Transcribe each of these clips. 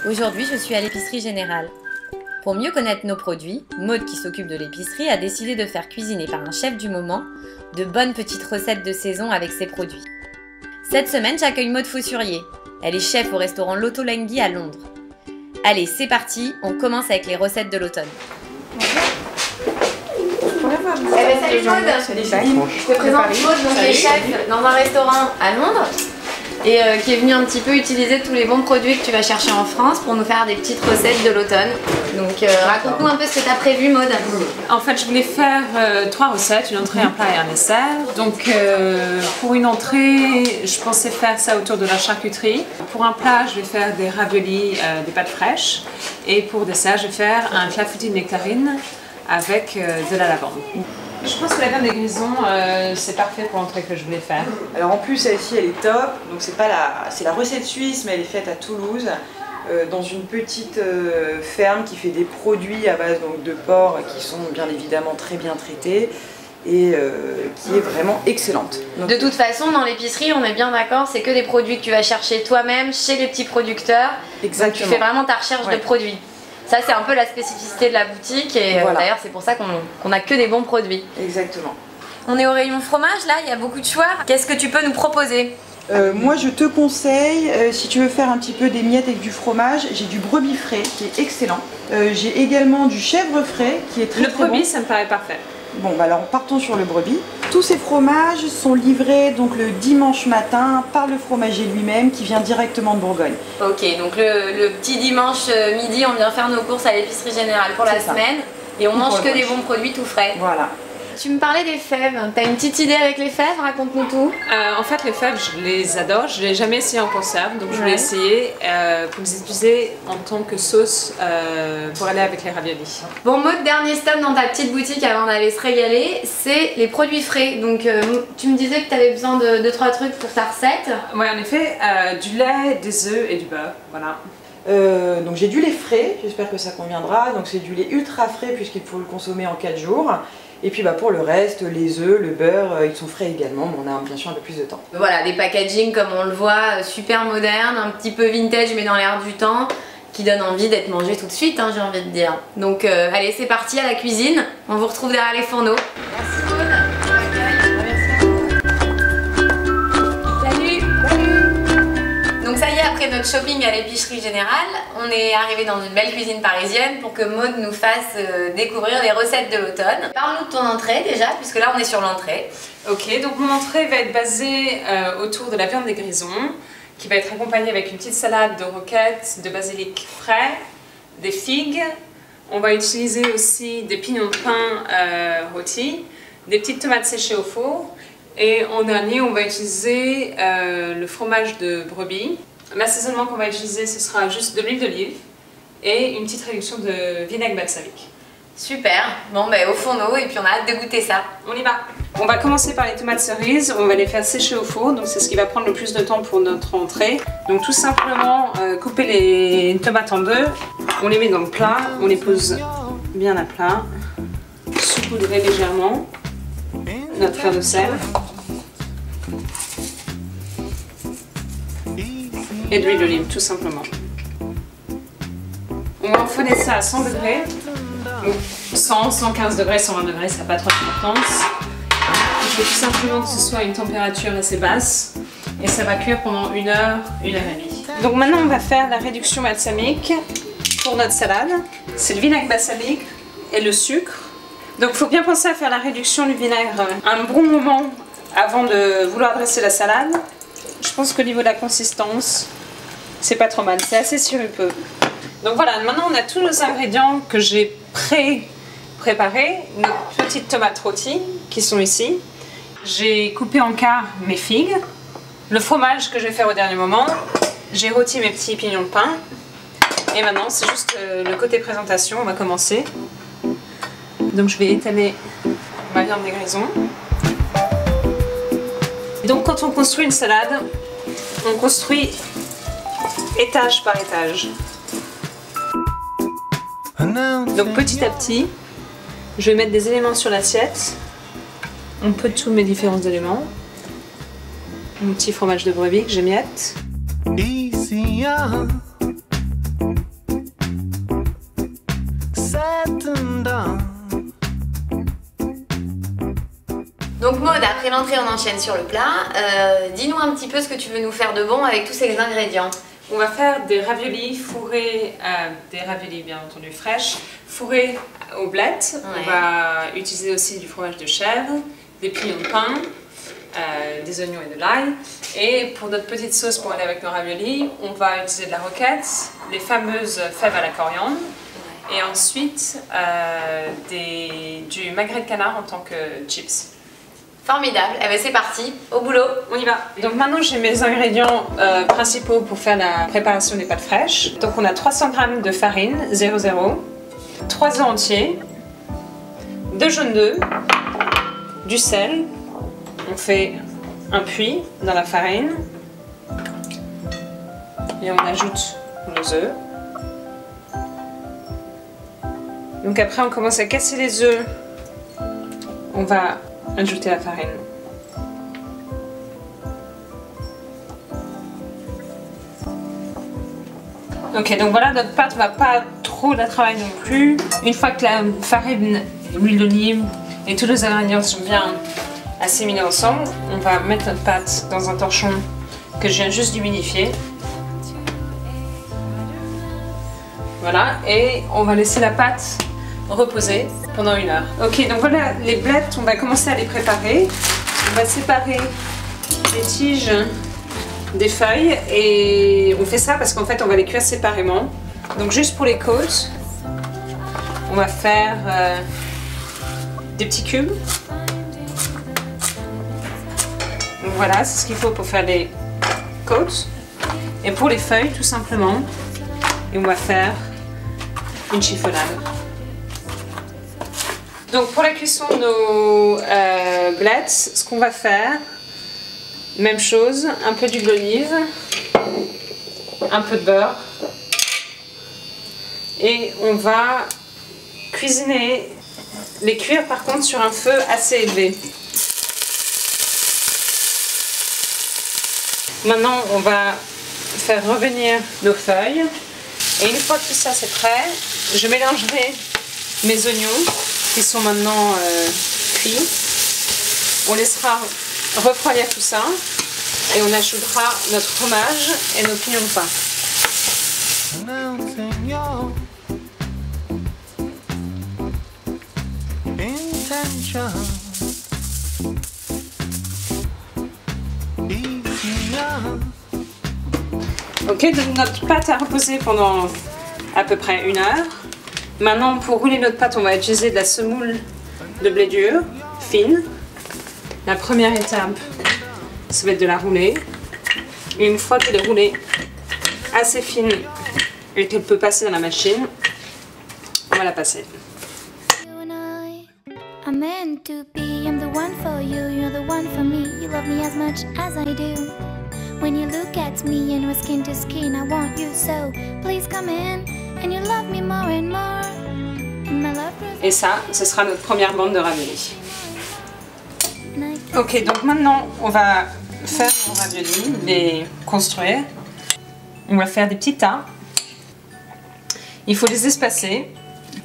Aujourd'hui, je suis à l'épicerie générale. Pour mieux connaître nos produits, Maud, qui s'occupe de l'épicerie, a décidé de faire cuisiner par un chef du moment de bonnes petites recettes de saison avec ses produits. Cette semaine, j'accueille Maud Faussurier. Elle est chef au restaurant L'Otolenghi à Londres. Allez, c'est parti, on commence avec les recettes de l'automne. Salut Maud, je te présente Maud, donc qui est chef dans un restaurant à Londres et qui est venu un petit peu utiliser tous les bons produits que tu vas chercher en France pour nous faire des petites recettes de l'automne. Donc raconte-nous un peu ce que tu as prévu, Maud. En fait, je voulais faire 3 recettes, une entrée, un plat et un dessert. Donc pour une entrée, je pensais faire ça autour de la charcuterie. Pour un plat, je vais faire des raviolis, des pâtes fraîches. Et pour dessert, je vais faire un clafoutis de nectarine avec de la lavande. Je pense que la viande des grisons, c'est parfait pour l'entrée que je voulais faire. Alors en plus, celle-ci, elle est top. Donc c'est la recette suisse, mais elle est faite à Toulouse, dans une petite ferme qui fait des produits à base donc, de porc qui sont bien évidemment très bien traités et qui est vraiment excellente. Donc, de toute façon, dans l'épicerie, on est bien d'accord, c'est que des produits que tu vas chercher toi-même chez les petits producteurs. exactement. Donc tu fais vraiment ta recherche de produits. Ça, c'est un peu la spécificité de la boutique et voilà. D'ailleurs, c'est pour ça qu'on a que des bons produits. Exactement. On est au rayon fromage, là, il y a beaucoup de choix. Qu'est-ce que tu peux nous proposer? Moi, je te conseille, si tu veux faire un petit peu des miettes avec du fromage, j'ai du brebis frais qui est excellent. J'ai également du chèvre frais qui est très bon. Le brebis, ça me paraît parfait. Bon, bah alors partons sur le brebis. Tous ces fromages sont livrés donc le dimanche matin par le fromager lui-même qui vient directement de Bourgogne. Ok, donc le petit dimanche midi, on vient faire nos courses à l'épicerie générale pour la semaine et on mange que des bons produits tout frais. Voilà. Tu me parlais des fèves, t'as une petite idée avec les fèves? Raconte-nous tout. En fait, les fèves, je les adore. Je ne l'ai jamais essayé en conserve, donc je voulais essayer pour les utiliser en tant que sauce pour aller avec les raviolis. Bon, Maud, dernier stop dans ta petite boutique avant d'aller se régaler, c'est les produits frais. Donc, tu me disais que tu avais besoin de 2-3 trucs pour ta recette. Oui, en effet, du lait, des œufs et du beurre, voilà. Donc j'ai du lait frais, j'espère que ça conviendra. Donc c'est du lait ultra frais puisqu'il faut le consommer en 4 jours. Et puis bah, pour le reste, les œufs, le beurre, ils sont frais également, mais on a bien sûr un peu plus de temps. Voilà, des packaging comme on le voit, super moderne, un petit peu vintage mais dans l'air du temps, qui donne envie d'être mangé tout de suite, hein, j'ai envie de dire. Donc allez, c'est parti à la cuisine, on vous retrouve derrière les fourneaux. Merci Maud. Donc ça y est, après notre shopping à l'épicerie générale, on est arrivé dans une belle cuisine parisienne pour que Maud nous fasse découvrir les recettes de l'automne. Parle-nous de ton entrée déjà, puisque là on est sur l'entrée. Ok, donc mon entrée va être basée autour de la viande des grisons, qui va être accompagnée avec une petite salade de roquettes, de basilic frais, des figues. On va utiliser aussi des pignons de pain rôtis, des petites tomates séchées au four. Et en dernier, on va utiliser le fromage de brebis. L'assaisonnement qu'on va utiliser, ce sera juste de l'huile d'olive et une petite réduction de vinaigre balsamique. Super, bon ben au fourneau et puis on a hâte de goûter ça. On y va. On va commencer par les tomates cerises, on va les faire sécher au four, donc c'est ce qui va prendre le plus de temps pour notre entrée. Donc tout simplement, couper les tomates en deux, on les met dans le plat, on les pose bien à plat, saupoudrer légèrement notre fleur de sel et de l'huile d'olive tout simplement. On va enfourner ça à 100 degrés, donc 100, 115 degrés, 120 degrés, ça n'a pas trop d'importance. Il faut tout simplement que ce soit à une température assez basse et ça va cuire pendant 1 heure, 1 heure et demie. Donc maintenant on va faire la réduction balsamique pour notre salade. C'est le vinaigre balsamique et le sucre. Donc il faut bien penser à faire la réduction du vinaigre un bon moment avant de vouloir dresser la salade. Je pense qu'au niveau de la consistance, c'est pas trop mal, c'est assez sirupeux. Donc voilà, maintenant on a tous nos ingrédients que j'ai préparés. Nos petites tomates rôties qui sont ici. J'ai coupé en quart mes figues. Le fromage que je vais faire au dernier moment. J'ai rôti mes petits pignons de pain. Et maintenant c'est juste le côté présentation, on va commencer. Donc je vais étaler ma viande des grisons. Donc quand on construit une salade, on construit étage par étage. Donc petit à petit, je vais mettre des éléments sur l'assiette. Un peu de tous mes différents éléments. Mon petit fromage de brebis que j'émiette. après l'entrée, on enchaîne sur le plat. Dis-nous un petit peu ce que tu veux nous faire de bon avec tous ces ingrédients. On va faire des raviolis fourrés, des raviolis bien entendu fraîches, fourrés aux blettes. Ouais. On va utiliser aussi du fromage de chèvre, des pignons de pain, des oignons et de l'ail. Et pour notre petite sauce pour aller avec nos raviolis, on va utiliser de la roquette, les fameuses fèves à la coriandre. Et ensuite du magret de canard en tant que chips. Formidable, eh ben c'est parti, au boulot, on y va. Donc maintenant j'ai mes ingrédients principaux pour faire la préparation des pâtes fraîches. Donc on a 300 g de farine 0,0, 3 œufs entiers, 2 jaunes d'œufs, du sel. On fait un puits dans la farine et on ajoute nos œufs. Donc après on commence à casser les œufs, on va ajouter la farine. Ok, donc voilà, notre pâte va pas trop la travailler non plus. Une fois que la farine, l'huile d'olive et tous les ingrédients sont bien assimilés ensemble, on va mettre notre pâte dans un torchon que je viens juste d'humidifier. Voilà, et on va laisser la pâte reposer pendant 1 heure. Ok, donc voilà les blettes, on va commencer à les préparer. On va séparer les tiges des feuilles et on fait ça parce qu'en fait on va les cuire séparément. Donc juste pour les côtes, on va faire des petits cubes. Donc voilà, c'est ce qu'il faut pour faire les côtes. Et pour les feuilles, tout simplement, et on va faire une chiffonnade. Donc pour la cuisson de nos blettes, ce qu'on va faire, même chose, un peu d'huile d'olive, un peu de beurre et on va cuisiner, les cuire par contre sur un feu assez élevé. Maintenant on va faire revenir nos feuilles et une fois que tout ça c'est prêt, je mélangerai mes oignons qui sont maintenant cuits. On laissera refroidir tout ça et on ajoutera notre fromage et nos pignons de pain. Ok, donc notre pâte a reposé pendant à peu près 1 heure. Maintenant, pour rouler notre pâte, on va utiliser de la semoule de blé dur, fine. La première étape, ça va être de la rouler. Et une fois qu'elle est roulée assez fine et qu'elle peut passer dans la machine, on va la passer. When you look at me and we're skin to skin, I want you so. Please come in and you love me more and more. Et ça, ce sera notre première bande de raviolis. Ok, donc maintenant on va faire nos raviolis, les construire. On va faire des petits tas. Il faut les espacer.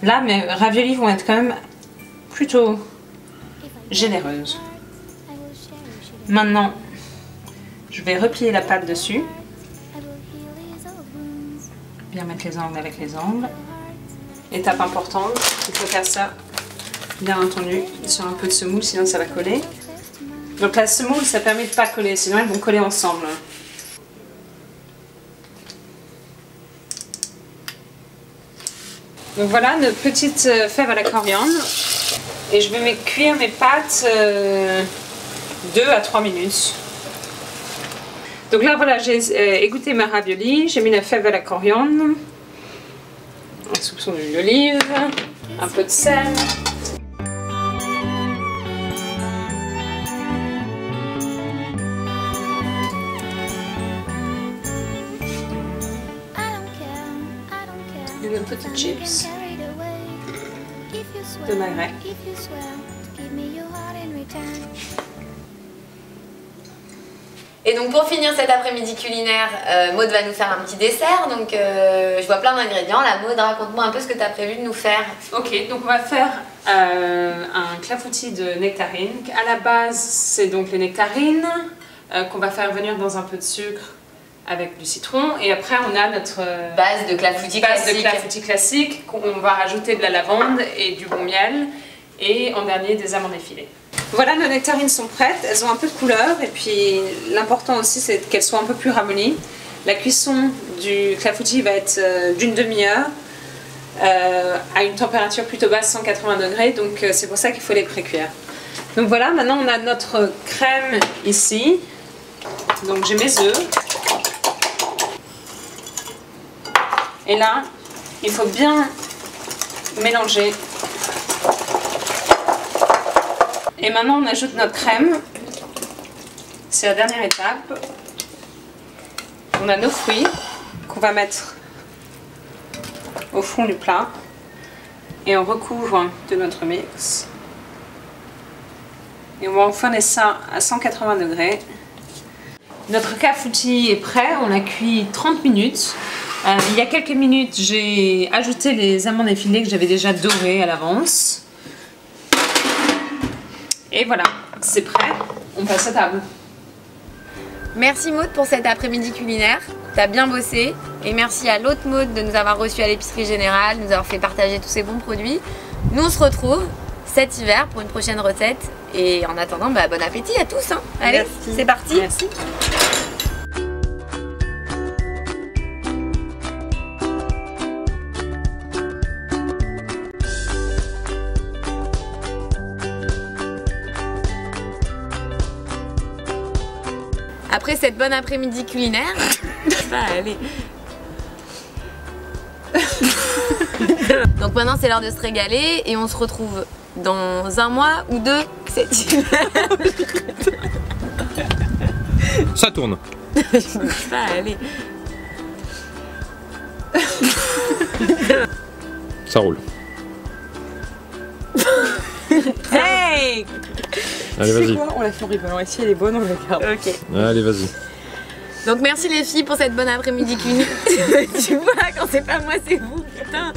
Là, mes raviolis vont être quand même plutôt généreuses. Maintenant, je vais replier la pâte dessus. Bien mettre les angles avec les angles. Étape importante, il faut faire ça, bien entendu, sur un peu de semoule, sinon ça va coller. Donc la semoule, ça permet de ne pas coller, sinon elles vont coller ensemble. Donc voilà, notre petite fève à la coriandre. Et je vais cuire mes pâtes 2 à 3 minutes. Donc là voilà, j'ai égoutter ma ravioli, j'ai mis la fève à la coriandre, un soupçon d'huile d'olive, un peu de sel. Et nos petites chips de magret. Et donc pour finir cet après-midi culinaire, Maud va nous faire un petit dessert. Donc je vois plein d'ingrédients. Là, Maud, raconte-moi un peu ce que tu as prévu de nous faire. Ok, donc on va faire un clafoutis de nectarines. À la base, c'est donc les nectarines qu'on va faire venir dans un peu de sucre avec du citron. Et après, on a notre base de clafoutis classique. On va rajouter de la lavande et du bon miel. Et en dernier, des amandes effilées. Voilà, nos nectarines sont prêtes. Elles ont un peu de couleur. Et puis, l'important aussi, c'est qu'elles soient un peu plus ramollies. La cuisson du clafoutis va être d'une demi-heure. À une température plutôt basse, 180 degrés, donc c'est pour ça qu'il faut les pré-cuire. Donc voilà, maintenant on a notre crème ici. Donc j'ai mes œufs. Et là, il faut bien mélanger. Et maintenant on ajoute notre crème. C'est la dernière étape. On a nos fruits qu'on va mettre au fond du plat et on recouvre de notre mix et on va enfourner ça à 180 degrés. Notre clafoutis est prêt, on l'a cuit 30 minutes. Il y a quelques minutes j'ai ajouté les amandes effilées que j'avais déjà dorées à l'avance et voilà, c'est prêt, on passe à table. Merci Maud pour cet après-midi culinaire, t'as bien bossé et merci à l'autre Maud de nous avoir reçus à l'épicerie générale, de nous avoir fait partager tous ces bons produits. Nous on se retrouve cet hiver pour une prochaine recette et en attendant bon appétit à tous hein. Allez, c'est parti. Merci. Après cette bonne après-midi culinaire, allez. Donc maintenant c'est l'heure de se régaler et on se retrouve dans un mois ou deux cet hiver. Ça tourne. Allez. Ça roule. Hey! Allez, vas-y. On l'a fait en rigolant. Et si elle est bonne, on la garde. Ok. Allez, vas-y. Donc merci les filles pour cette bonne après-midi culinaire. Tu vois, quand c'est pas moi, c'est vous, putain.